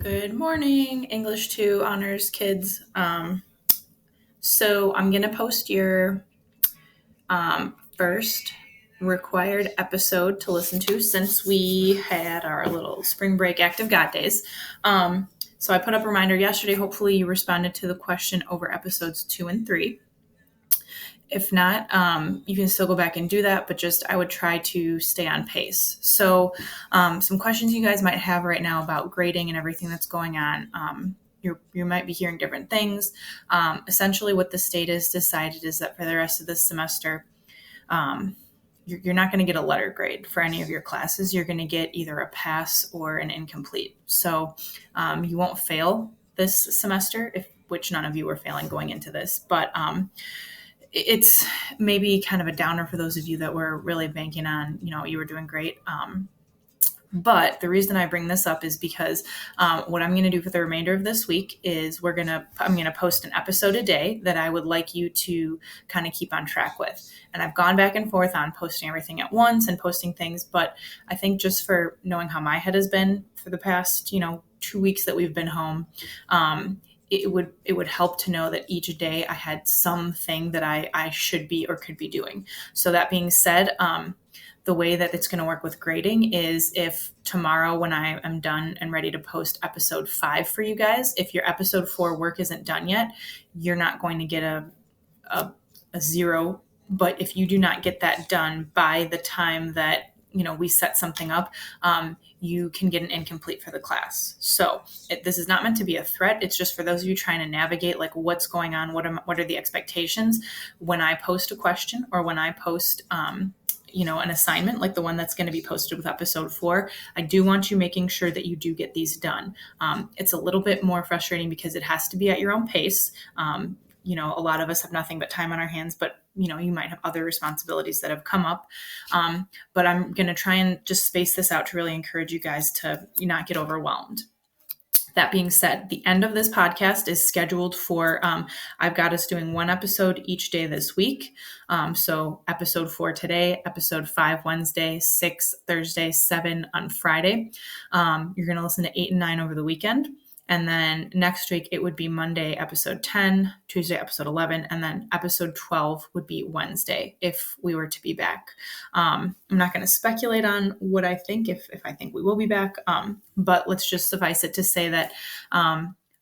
Good morning, English 2 honors kids. So I'm going to post your first required episode to listen to since we had our little spring break active God days. So I put up a reminder yesterday. Hopefully you responded to the question over episodes 2 and 3. If not, you can still go back and do that, but just I would try to stay on pace. So some questions you guys might have right now about grading and everything that's going on. You might be hearing different things. Essentially, what the state has decided is that for the rest of this semester, you're not going to get a letter grade for any of your classes. You're going to get either a pass or an incomplete. So you won't fail this semester, which none of you were failing going into this, but it's maybe kind of a downer for those of you that were really banking on, you were doing great. But the reason I bring this up is because what I'm going to do for the remainder of this week is I'm going to post an episode a day that I would like you to kind of keep on track with. And I've gone back and forth on posting everything at once and posting things, but I think just for knowing how my head has been for the past, 2 weeks that we've been home, it would help to know that each day I had something that I should be or could be doing. So that being said, the way that it's going to work with grading is if tomorrow when I am done and ready to post episode 5 for you guys, if your episode 4 work isn't done yet, you're not going to get a 0. But if you do not get that done by the time that we set something up, you can get an incomplete for the class. So this is not meant to be a threat. It's just for those of you trying to navigate like what's going on, what are the expectations when I post a question or when I post an assignment like the one that's going to be posted with episode 4. I do want you making sure that you do get these done. It's a little bit more frustrating because it has to be at your own pace. A lot of us have nothing but time on our hands, but you might have other responsibilities that have come up. But I'm going to try and just space this out to really encourage you guys to not get overwhelmed. That being said, the end of this podcast is scheduled for, I've got us doing one episode each day this week. So episode 4 today, episode 5 Wednesday, 6 Thursday, 7 on Friday. You're going to listen to 8 and 9 over the weekend. And then next week, it would be Monday, episode 10, Tuesday, episode 11, and then episode 12 would be Wednesday if we were to be back. I'm not going to speculate on what I think, if I think we will be back, but let's just suffice it to say that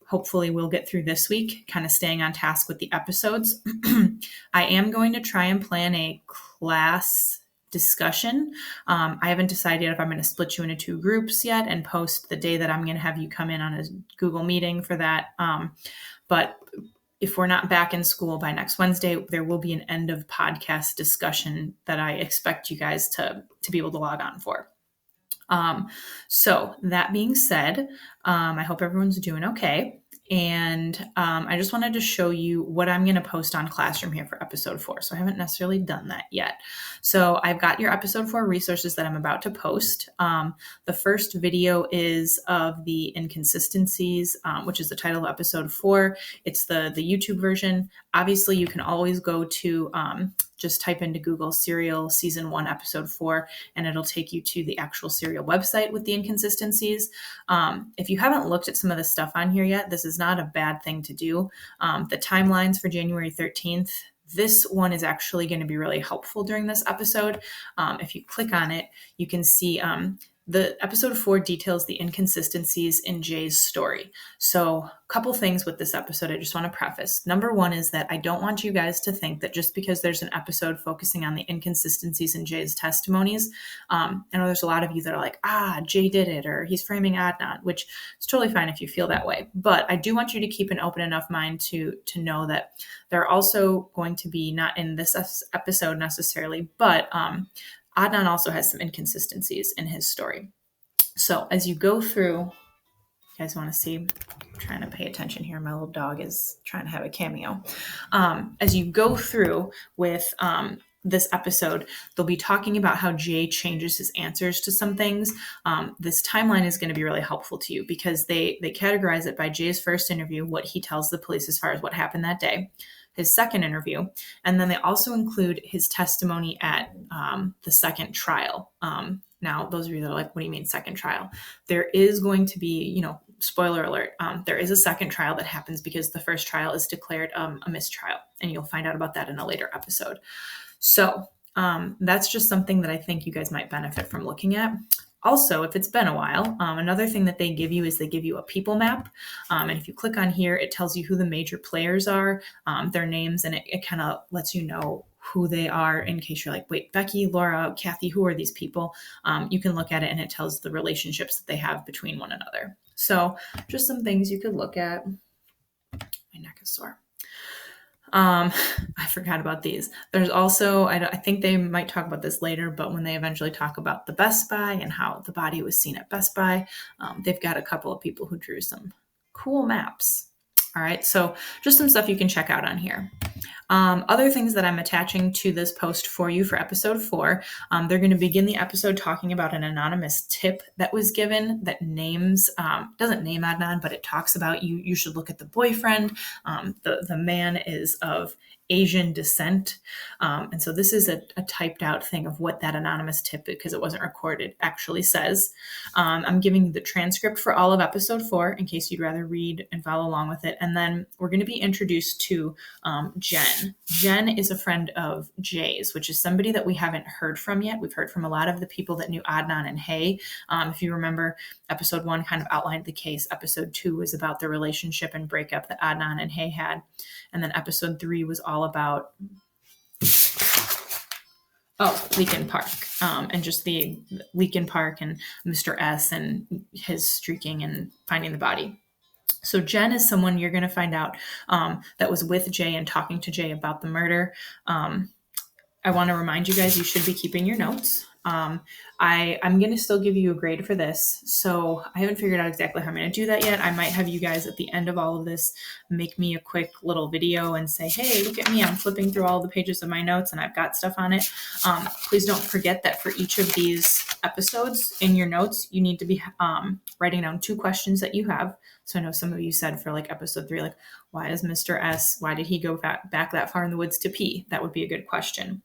hopefully we'll get through this week, kind of staying on task with the episodes. I am going to try and plan a class discussion. I haven't decided if I'm going to split you into 2 groups yet and post the day that I'm going to have you come in on a Google meeting for that. But if we're not back in school by next Wednesday, there will be an end of podcast discussion that I expect you guys to be able to log on for. So that being said, I hope everyone's doing okay. And I just wanted to show you what I'm going to post on Classroom here for episode 4. So I haven't necessarily done that yet. So I've got your episode 4 resources that I'm about to post. The first video is of the inconsistencies, which is the title of episode 4. It's the YouTube version. Obviously, you can always go to just type into Google Serial Season 1, Episode 4, and it'll take you to the actual Serial website with the inconsistencies. If you haven't looked at some of the stuff on here yet, this is not a bad thing to do. The timelines for January 13th, this one is actually going to be really helpful during this episode. If you click on it, you can see the episode 4 details the inconsistencies in Jay's story. So a couple things with this episode I just want to preface. Number 1 is that I don't want you guys to think that just because there's an episode focusing on the inconsistencies in Jay's testimonies, I know there's a lot of you that are like, Jay did it, or he's framing Adnan, which is totally fine if you feel that way. But I do want you to keep an open enough mind to know that they're also going to be, not in this episode necessarily, but Adnan also has some inconsistencies in his story. So as you go through, you guys want to see, I'm trying to pay attention here. My little dog is trying to have a cameo. As you go through with this episode, they'll be talking about how Jay changes his answers to some things. This timeline is going to be really helpful to you because they categorize it by Jay's first interview, what he tells the police as far as what happened that day, his second interview, and then they also include his testimony at the second trial. Now, those of you that are like, what do you mean second trial? There is going to be, spoiler alert, there is a second trial that happens because the first trial is declared a mistrial, and you'll find out about that in a later episode. So that's just something that I think you guys might benefit from looking at. Also, if it's been a while, another thing that they give you is they give you a people map. And if you click on here, it tells you who the major players are, their names, and it kind of lets you know who they are in case you're like, wait, Becky, Laura, Kathy, who are these people? You can look at it and it tells the relationships that they have between one another. So just some things you could look at. My neck is sore. I forgot about these. There's also, I think they might talk about this later, but when they eventually talk about the Best Buy and how the body was seen at Best Buy, they've got a couple of people who drew some cool maps. All right, so just some stuff you can check out on here. Other things that I'm attaching to this post for you for episode 4, they're going to begin the episode talking about an anonymous tip that was given that doesn't name Adnan, but it talks about you should look at the boyfriend. The man is of Asian descent. And so this is a typed out thing of what that anonymous tip, because it wasn't recorded, actually says. I'm giving you the transcript for all of episode 4 in case you'd rather read and follow along with it. And then we're going to be introduced to Jen. Jen is a friend of Jay's, which is somebody that we haven't heard from yet. We've heard from a lot of the people that knew Adnan and Hay. If you remember, episode 1 kind of outlined the case. Episode 2 was about the relationship and breakup that Adnan and Hay had. And then episode 3 was all about Leakin Park, and just the Leakin Park and Mr. S and his streaking and finding the body. So Jen is someone you're going to find out that was with Jay and talking to Jay about the murder. I want to remind you guys, you should be keeping your notes. I'm going to still give you a grade for this. So I haven't figured out exactly how I'm going to do that yet. I might have you guys at the end of all of this make me a quick little video and say, hey, look at me. I'm flipping through all the pages of my notes and I've got stuff on it. Please don't forget that for each of these episodes in your notes, you need to be writing down 2 questions that you have. So I know some of you said for like episode 3, like, why is Mr. S, why did he go back that far in the woods to pee? That would be a good question.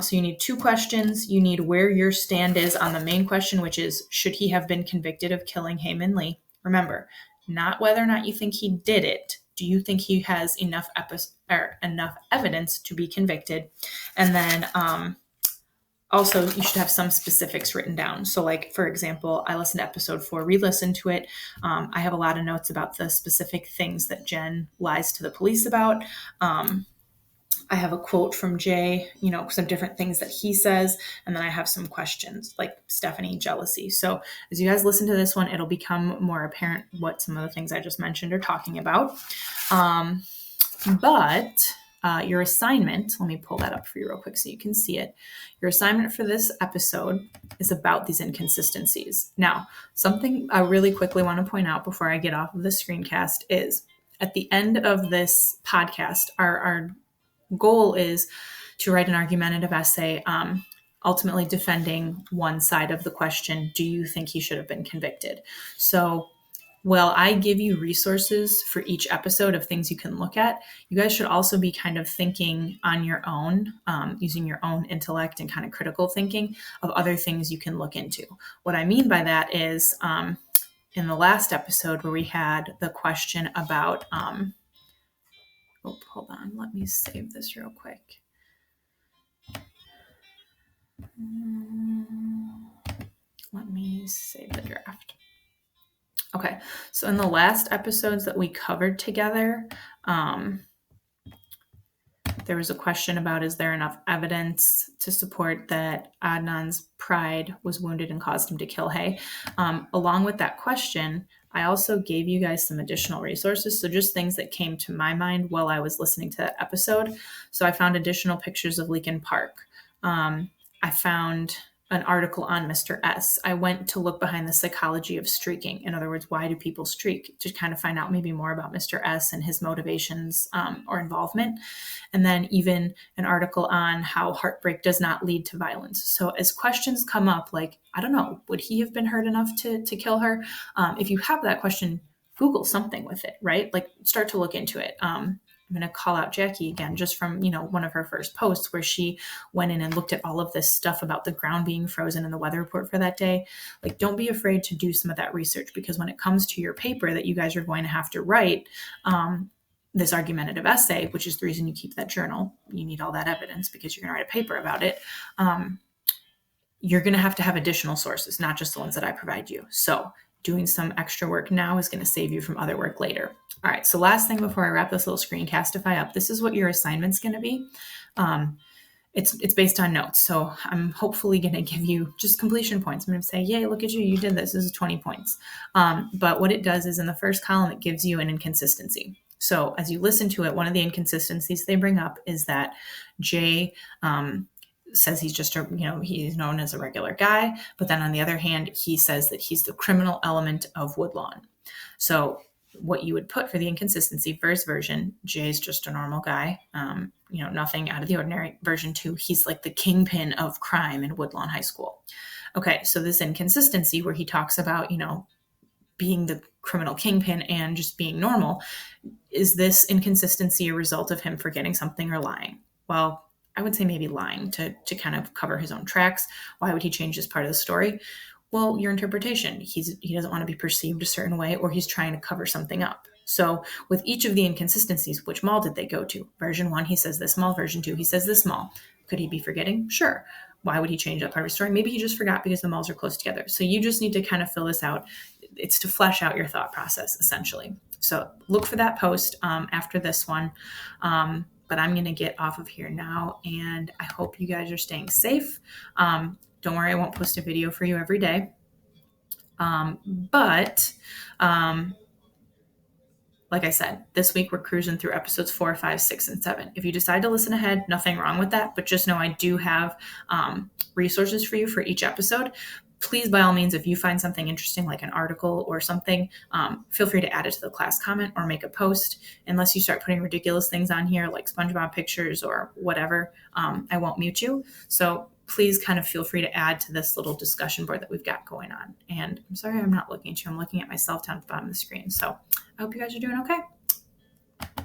So you need 2 questions. You need where your stand is on the main question, which is, should he have been convicted of killing Hae Min Lee? Remember, not whether or not you think he did it. Do you think he has enough evidence to be convicted? And then also, you should have some specifics written down. So like, for example, I listened to episode 4, re-listened to it. I have a lot of notes about the specific things that Jen lies to the police about. I have a quote from Jay, some different things that he says. And then I have some questions like Stephanie jealousy. So as you guys listen to this one, it'll become more apparent what some of the things I just mentioned are talking about. But your assignment, let me pull that up for you real quick so you can see it. Your assignment for this episode is about these inconsistencies. Now, something I really quickly want to point out before I get off of the screencast is at the end of this podcast, our goal is to write an argumentative essay, ultimately defending one side of the question. Do you think he should have been convicted? So while I give you resources for each episode of things you can look at, you guys should also be kind of thinking on your own, using your own intellect and kind of critical thinking of other things you can look into. What I mean by that is in the last episode where we had the question about, hold on, let me save this real quick. Let me save the draft. Okay, so in the last episodes that we covered together, there was a question about, is there enough evidence to support that Adnan's pride was wounded and caused him to kill Hae? Along with that question, I also gave you guys some additional resources. So just things that came to my mind while I was listening to that episode. So I found additional pictures of Leakin Park. I found an article on Mr. S. I went to look behind the psychology of streaking. In other words, why do people streak? To kind of find out maybe more about Mr. S and his motivations or involvement. And then even an article on how heartbreak does not lead to violence. So as questions come up, like, I don't know, would he have been hurt enough to kill her? If you have that question, Google something with it, right? Like, start to look into it. I'm going to call out Jackie again, just from, one of her first posts where she went in and looked at all of this stuff about the ground being frozen in the weather report for that day. Like, don't be afraid to do some of that research, because when it comes to your paper that you guys are going to have to write, this argumentative essay, which is the reason you keep that journal, you need all that evidence because you're going to write a paper about it. You're going to have additional sources, not just the ones that I provide you. So doing some extra work now is going to save you from other work later. All right. So last thing before I wrap this little screencastify up, this is what your assignment's going to be. It's based on notes. So I'm hopefully going to give you just completion points. I'm going to say, yay, look at you. You did this. This is 20 points. But what it does is in the first column, it gives you an inconsistency. So as you listen to it, one of the inconsistencies they bring up is that Jay says he's just he's known as a regular guy. But then on the other hand, he says that he's the criminal element of Woodlawn. So what you would put for the inconsistency: first version, Jay's just a normal guy, nothing out of the ordinary. Version 2, he's like the kingpin of crime in Woodlawn High School. Okay, so this inconsistency where he talks about, being the criminal kingpin and just being normal, is this inconsistency a result of him forgetting something or lying? Well, I would say maybe lying to kind of cover his own tracks. Why would he change this part of the story? Well, your interpretation. He doesn't want to be perceived a certain way, or he's trying to cover something up. So with each of the inconsistencies, which mall did they go to? Version 1, he says this mall. Version 2, he says this mall. Could he be forgetting? Sure. Why would he change that part of his story? Maybe he just forgot because the malls are close together. So you just need to kind of fill this out. It's to flesh out your thought process, essentially. So look for that post after this one. But I'm going to get off of here now, and I hope you guys are staying safe. Don't worry, I won't post a video for you every day. But like I said, this week we're cruising through episodes 4, 5, 6, and 7. If you decide to listen ahead, nothing wrong with that. But just know I do have resources for you for each episode. Please, by all means, if you find something interesting, like an article or something, feel free to add it to the class comment or make a post. Unless you start putting ridiculous things on here, like SpongeBob pictures or whatever, I won't mute you. So please kind of feel free to add to this little discussion board that we've got going on. And I'm sorry I'm not looking at you. I'm looking at myself down at the bottom of the screen. So I hope you guys are doing okay.